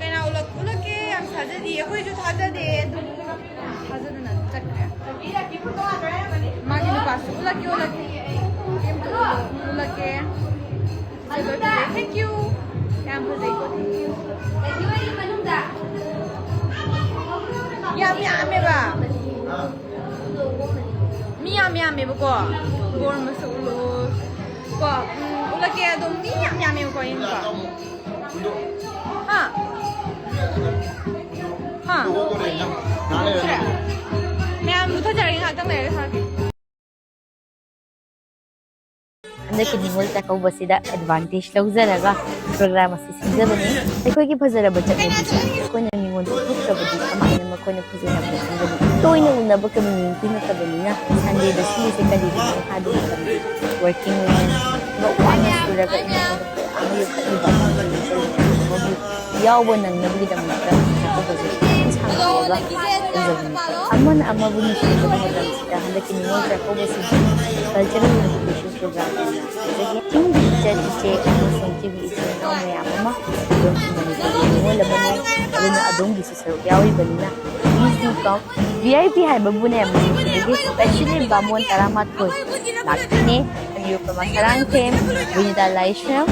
Kaya ulak-ulak ang sajadi. Ako'y sajadi. Sajadi na chakra. Magi nupas ulak. Thank you. Thank you. Yummy ba? Yummy ba ko? Gorm sa ulo. Ko, ulak kaya dong yummy ko yun ba? Ha? 그래. 그냥 무터자리 하던 날 하게. Andaki ningol ta ko basida advantage lawzaraga program asi sinjabani ekoi ki phazara bacha ko na ningol thukta badi amana ma ko na phazara bacha toina una ba community na tabani na sunday da si se kali ha do working women ba wana suraga ina amu ka iba yaw nang nabli da ma ka ko basida amana amabuni si ko da sida andaki ningol ta ko basida cultural education program yung teacher ang TV ito na mayama doon mo laban mo na adong gisu sa yawi balina please do come VIP hai babu ne especially bamon taramat ko nakini ayo pamasarang tem bunita laishram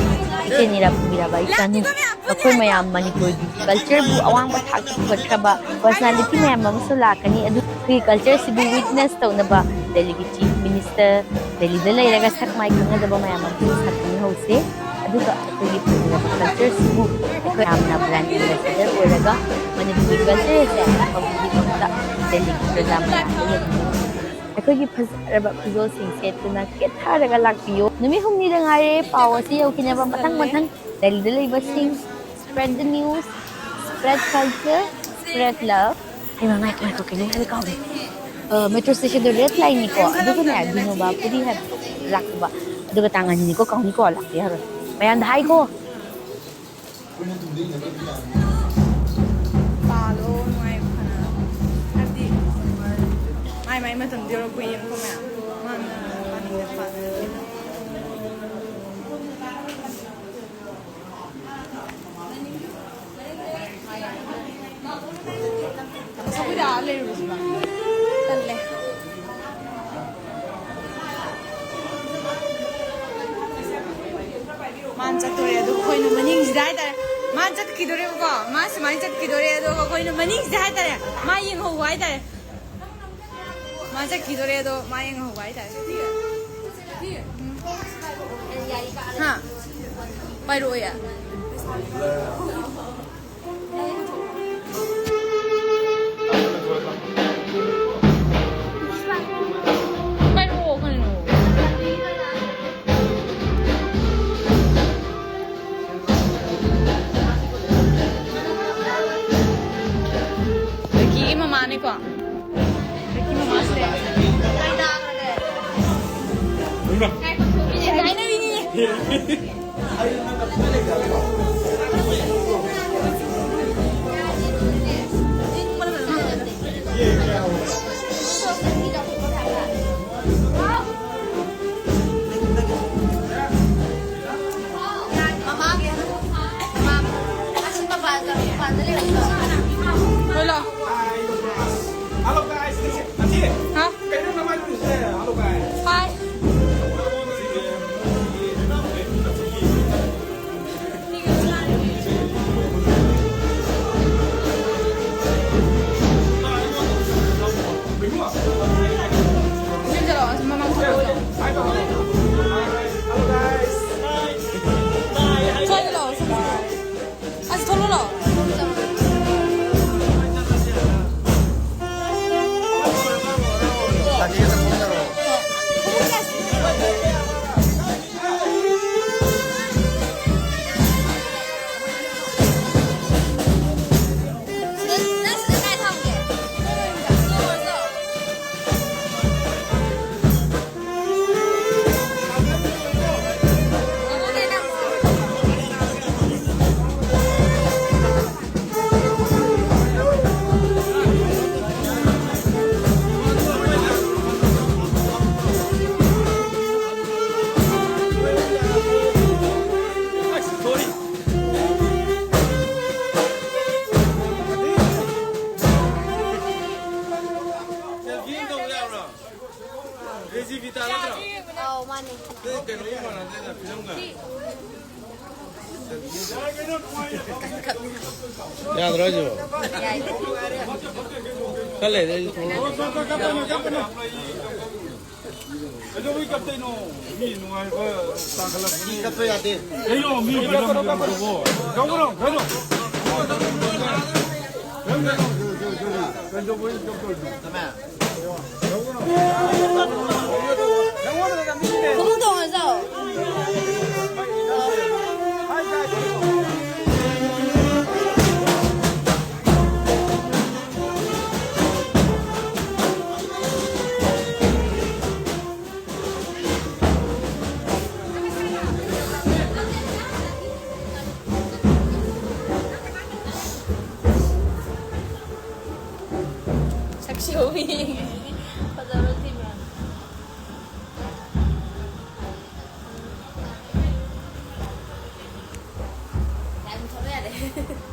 ite nira pumira isan akoy mayam manipur culture bu awang bathak ba personality mayam masulakani adu culture sibu witness to na ba delegate chief minister Delhi da lairaga sakmai khanga da ba mayam sakni hose aduga akoi culture sibu akoi amna brand ambassador oraga manipur culture se public ta Delhi program akoi gi phazaraba phuzol sing set na ke tharaga lakpiyo numi humni da ngare pawa si yokina ba mathang Delhi da laiba sing spread the news spread culture spread love ai ma mai ko kini hal ka metro station the red line ni ko aduga na bino ba puri ha lakba aduga tangan ni ko kauni ko lakti ha mayan dai ko palo mai khana adi mai matam dio ko yem ko ma man ani ne pa sabuda le rusba talle man chatore adu khoina maning jai tare man chat kidore ko ma smai chat kidore adu khoina maning jai tare ma yeng ho wai tare ma chat kidore adu ma yeng ho wai tare ha pai ro ya ko Ricky mama se ai da kare ai na vini Hola. Halo guys, Aci. Hah? Kayaknya nama itu saya. Halo guys. Hai. Halo guys. 아직 덜 올라. 야 들어줘. 갈래 내 Ayo wake up tay no. Mi nungai ba tangkala ni. kapto 야돼. Ayo mi bilang ko ko. Gawo ro, gawo. Ganjo boy gawo. tamam. Gawo ro ga mi ne. 不懂的时候。 Hi guys. 섹시 오이. 바다로 뛰면. 난 저래야 돼.